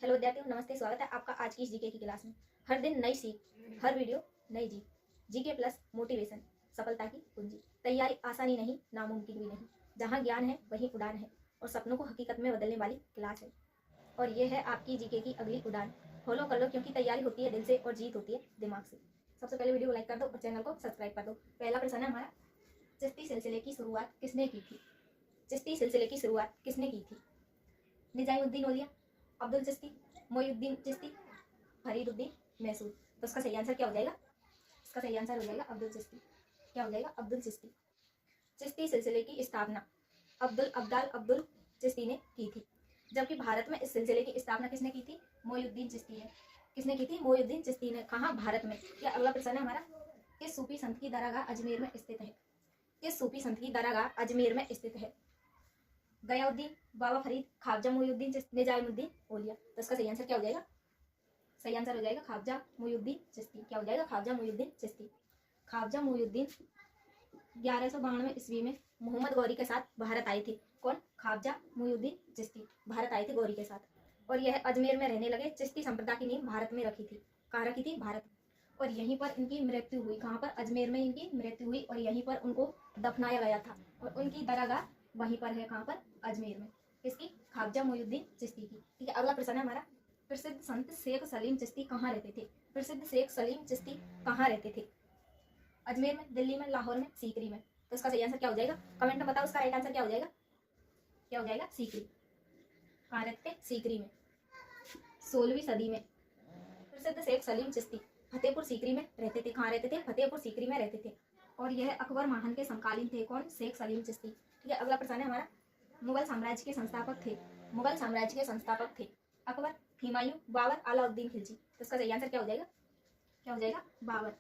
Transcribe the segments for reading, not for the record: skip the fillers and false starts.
Hello विद्यार्थियों, नमस्ते। स्वागत है आपका आज की इस जीके की क्लास में। हर दिन नई सीख, हर वीडियो नई जीत। जीके प्लस मोटिवेशन, सफलता की कुंजी। तैयारी आसानी नहीं, नामुमकिन भी नहीं। जहां ज्ञान है वहीं उड़ान है और सपनों को हकीकत में बदलने वाली क्लास है। और ये है आपकी जीके की अगली उड़ान। फॉलो कर लो क्योंकि तैयारी होती है दिल से और जीत होती है दिमाग से। सबसे पहले वीडियो को लाइक कर दो और चैनल को सब्सक्राइब कर दो। पहला प्रश्न है हमारा, चिश्ती सिलसिले की शुरुआत किसने की थी? चिश्ती सिलसिले की शुरुआत किसने की थी? निजामुद्दीन औलिया, अब्दुल चिश्ती, मोइनुद्दीन चिश्ती, फरीदुद्दीन मैसूर। तो इसका सही आंसर क्या हो जाएगा? इसका सही आंसर हो जाएगा अब्दुल चिश्ती। क्या हो जाएगा? अब्दुल चिश्ती। चिश्ती सिलसिले की स्थापना अब्दुल चिश्ती ने की थी, जबकि भारत में इस सिलसिले की स्थापना किसने की थी? मोइनुद्दीन चिश्ती ने। किसने की थी? मोइनुद्दीन चिश्ती ने। कहाँ? भारत में। या अगला प्रश्न है हमारा, किस सूफी संत की दरगाह अजमेर में स्थित है? किस सूफी संत की दरगाह अजमेर में स्थित है? गयाउद्दीन, बाबा फरीद, ख्वाजा मोइनुद्दीन चिश्ती, निजामुद्दीन औलिया। तो इसका सही आंसर क्या हो जाएगा? सही आंसर हो जाएगा ख्वाजा मोइनुद्दीन चिश्ती। क्या हो जाएगा? ख्वाजा मोइनुद्दीन चिश्ती। ख्वाजा मोइनुद्दीन 1192 ईस्वी में मोहम्मद गौरी के साथ भारत आए थे। कौन? ख्वाजा मोइनुद्दीन चिश्ती भारत आए थे गौरी के साथ, और यह अजमेर में रहने लगे। चिश्ती संप्रदाय की नींव भारत में रखी थी। कहाँ रखी थी? भारत। और यहीं पर इनकी मृत्यु हुई। कहाँ पर? अजमेर में इनकी मृत्यु हुई और यहीं पर उनको दफनाया गया था। और उनकी दरगाह वहीं पर है। कहाँ पर? अजमेर में। किसकी? ख्वाजा मोइनुद्दीन चिश्ती की। ठीक है, अगला प्रश्न है हमारा, प्रसिद्ध संत शेख सलीम चिश्ती कहाँ रहते थे? प्रसिद्ध शेख सलीम चिश्ती कहाँ रहते थे? अजमेर में, दिल्ली में, लाहौर में, सीकरी में। तो इसका सही आंसर क्या हो जाएगा? कमेंट में बताओ, इसका राइट आंसर क्या हो जाएगा? क्या हो जाएगा? सीकरी। कहाँ रहते थे? सीकरी में। 16वीं सदी में प्रसिद्ध शेख सलीम चिश्ती फतेहपुर सीकरी में रहते थे। कहाँ रहते थे? फतेहपुर सीकरी में रहते थे। और यह अकबर महान के समकालीन थे। कौन? शेख सलीम चिश्ती। ठीक है, अगला प्रश्न है हमारा, मुगल साम्राज्य के संस्थापक थे। मुगल साम्राज्य के संस्थापक थे अकबर, हुमायूं, बाबर, अलाउद्दीन खिलजी। तो इसका सही आंसर क्या हो जाएगा? क्या हो जाएगा? बाबर।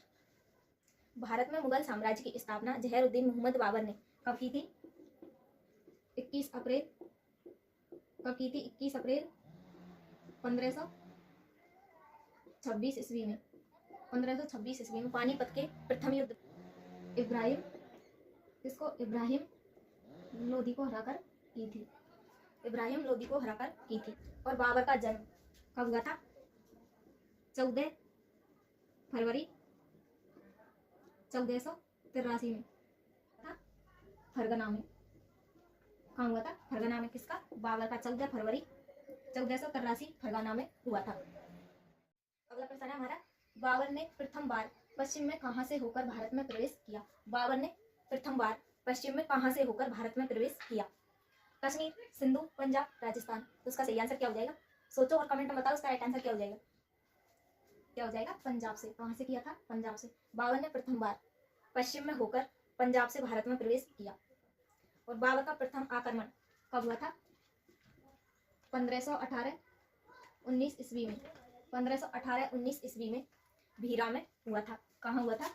भारत में मुगल साम्राज्य की स्थापना जहरुद्दीन मोहम्मद बाबर ने कब की थी? 21 अप्रैल कब की थी? 21 अप्रैल 1526 ईस्वी में। 1526 ईस्वी में पानीपत के प्रथम युद्ध इब्राहिम इब्राहिम लोदी को हराकर की थी। इब्राहिम लोदी को हराकर की थी। और बाबर का जन्म कब हुआ था? 14 फरवरी 1483 में था, फरगना में। कहाँ हुआ था? फरगना में। किसका? बाबर का 14 फरवरी 1483 फरगना में हुआ था। अगला प्रश्न है हमारा, बाबर ने प्रथम बार पश्चिम में कहाँ से होकर भारत में प्रवेश किया? बाबर ने प्रथम बार पश्चिम में कहाँ से होकर भारत में प्रवेश किया? कश्मीर, सिंधु, पंजाब, राजस्थान। तो उसका सही आंसर क्या हो जाएगा? सोचो और कमेंट में बताओ, उसका राइट आंसर क्या हो जाएगा? क्या हो जाएगा? पंजाब से। कहाँ से किया था? पंजाब से। बाबर ने प्रथम बार पश्चिम में होकर पंजाब से भारत में प्रवेश किया। और बाबर का प्रथम आक्रमण कब हुआ था? 1518-19 ईस्वी में। 1518-19 ईस्वी में भीरा में हुआ था। कहाँ हुआ था?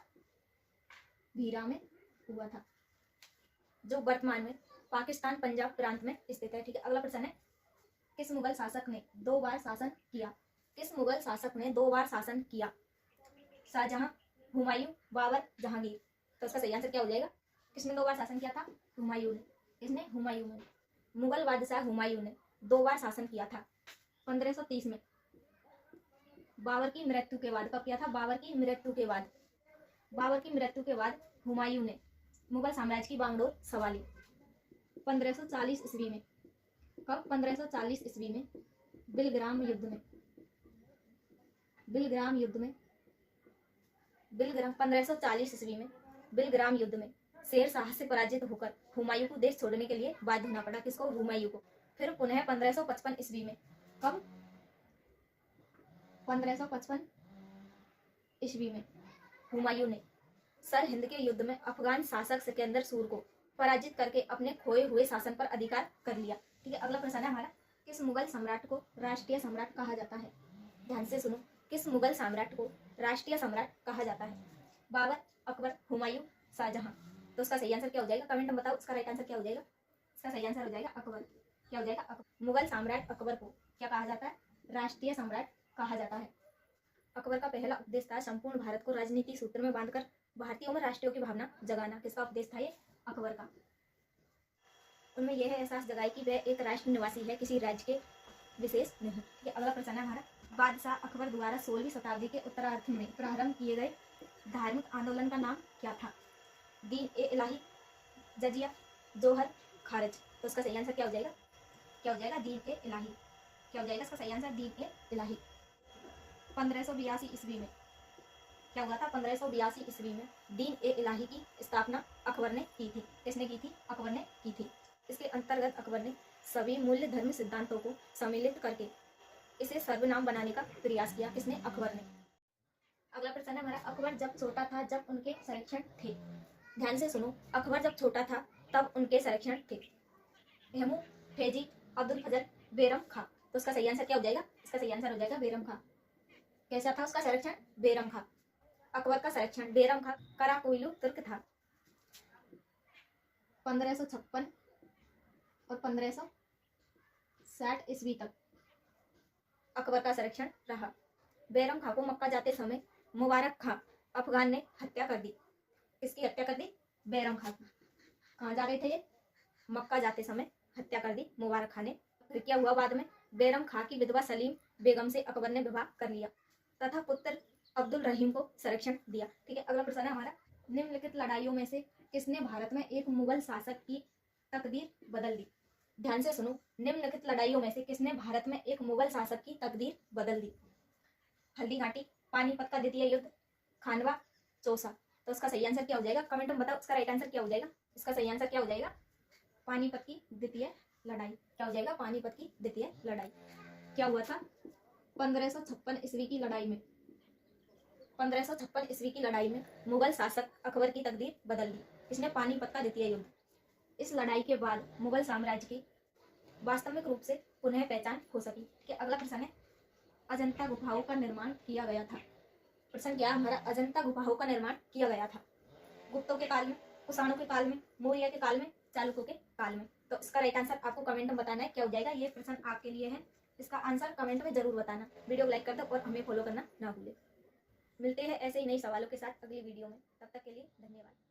भीरा में हुआ था, जो वर्तमान में पाकिस्तान पंजाब प्रांत में स्थित है। ठीक है, अगला प्रश्न है, किस मुगल शासक ने 2 बार शासन किया? किस मुगल शासक ने 2 बार शासन किया? शाहजहां, हुमायूं, बाबर, जहांगीर। तो इसका सही आंसर क्या हो जाएगा? किसने 2 बार शासन किया था? हुमायूं ने। किसने? हुमायूं ने। मुगल बादशाह हुमायूं ने 2 बार शासन किया था। 1530 में बाबर की मृत्यु के बाद। कब किया था? बाबर की मृत्यु के बाद। बाबर की मृत्यु के बाद हुमायूं ने मुगल साम्राज्य की बागडोर संभाली 1540 ईस्वी में। कब? 1540 ईस्वी में बिलग्राम युद्ध में। 1540 ईस्वी में बिलग्राम युद्ध में शेर शाह से पराजित होकर हुमायूं को देश छोड़ने के लिए बाध्य होना पड़ा। किसको? हुमायूं को। फिर पुनः 1555 ईस्वी में। कब? 1555 ईस्वी में हुमायूं ने सरहिंद के युद्ध में अफगान शासक सिकंदर सूर को पराजित करके अपने खोए हुए शासन पर अधिकार कर लिया। ठीक है, अगला प्रश्न है हमारा, किस मुगल सम्राट को राष्ट्रीय सम्राट कहा जाता है? ध्यान से सुनो, किस मुगल सम्राट को राष्ट्रीय सम्राट कहा जाता है? बाबर, अकबर, हुमायूं, शाहजहां। तो उसका सही आंसर क्या हो जाएगा? कमेंट में बताओ, उसका राइट आंसर क्या हो जाएगा? इसका सही आंसर हो जाएगा अकबर। क्या हो जाएगा? अकबर। मुगल सम्राट अकबर को क्या कहा जाता है? राष्ट्रीय सम्राट कहा जाता है। अकबर का पहला उपदेश था संपूर्ण भारत को राजनीतिक सूत्र में बांधकर भारतीयों में राष्ट्रीय की भावना जगाना। किसका उपदेश था ये? अकबर का। उनमें यह एहसास जगाई कि वह एक राष्ट्र निवासी है, किसी राज्य के विशेष नहीं। ये अगला प्रश्न है हमारा, बादशाह अकबर द्वारा 16वीं शताब्दी के उत्तरार्ध में प्रारंभ किए गए धार्मिक आंदोलन का नाम क्या था? दीन ए इलाही, जजिया, जोहर, खारिज। तो इसका सही आंसर क्या हो जाएगा? क्या हो जाएगा? दीन ए इलाही। क्या हो जाएगा इसका सही आंसर? दीन ए इलाही। 1582 ईस्वी में क्या हुआ था? 1582 ईस्वी में दीन ए इलाही की स्थापना अकबर ने की थी। किसने की थी? अकबर ने की थी। इसके अंतर्गत अकबर ने सभी मूल्य धर्म सिद्धांतों को सम्मिलित करके इसे सर्वनाम बनाने का प्रयास किया। किसने? अकबर ने। अगला प्रश्न है हमारा, अकबर जब छोटा था जब उनके संरक्षण थे। ध्यान से सुनो, अकबर जब छोटा था तब उनके संरक्षण थे। हेमू, फेजी, अब्दुल फजल, बेरम खां। तो उसका सही आंसर क्या हो जाएगा? इसका सही आंसर हो जाएगा बेरम खां। कैसा था उसका संरक्षण? बेरम खां। अकबर का संरक्षण बेरम खां कराकोइलू तुर्क था। 1556 और 1560 ईस्वी तक अकबर का संरक्षण रहा। बेरम खां को मक्का जाते समय मुबारक खां अफगान ने हत्या कर दी। किसकी हत्या कर दी? बेरम खां की। कहाँ जा रहे थे ये? मक्का जाते समय हत्या कर दी मुबारक खां ने। फिर क्या हुआ बाद में? बेरम खां की विधवा सलीम बेगम से अकबर ने विवाह कर लिया तथा पुत्र अब्दुल रहीम को संरक्षण दिया। ठीक है, अगला प्रश्न है हमारा, निम्नलिखित लड़ाइयों में से किसने भारत में एक मुगल शासक की तकदीर बदल दी? ध्यान से सुनो, निम्नलिखित लड़ाइयों में से किसने भारत में एक मुगल शासक की तकदीर बदल दी? हल्दी घाटी, पानीपत का द्वितीय युद्ध, खानवा, चौसा। तो उसका सही आंसर क्या हो जाएगा? कमेंट में बताओ उसका राइट आंसर क्या हो जाएगा। इसका सही आंसर क्या हो जाएगा? पानीपत की द्वितीय लड़ाई। क्या हो जाएगा? पानीपत की द्वितीय लड़ाई। क्या हुआ था? 1556 ईस्वी की लड़ाई में 1556 ईस्वी की लड़ाई में मुगल शासक अकबर की तकदीर बदल दी। इसने पानीपत का द्वितीय युद्ध। इस लड़ाई के बाद मुगल साम्राज्य की वास्तविक रूप से पुनः पहचान हो सकी। कि अगला प्रश्न है, अजंता गुफाओं का निर्माण किया गया था। प्रश्न क्या हमारा? अजंता गुफाओं का निर्माण किया गया था गुप्तों के काल में, कुषाणों के काल में, मौर्य के काल में, चालुक्यों के काल में। तो इसका राइट आंसर आपको कमेंट में बताना है। क्या हो जाएगा? ये प्रश्न आपके लिए है। इसका आंसर कमेंट में जरूर बताना। वीडियो को लाइक कर दो और हमें फॉलो करना ना भूलें। मिलते हैं ऐसे ही नए सवालों के साथ अगली वीडियो में। तब तक के लिए धन्यवाद।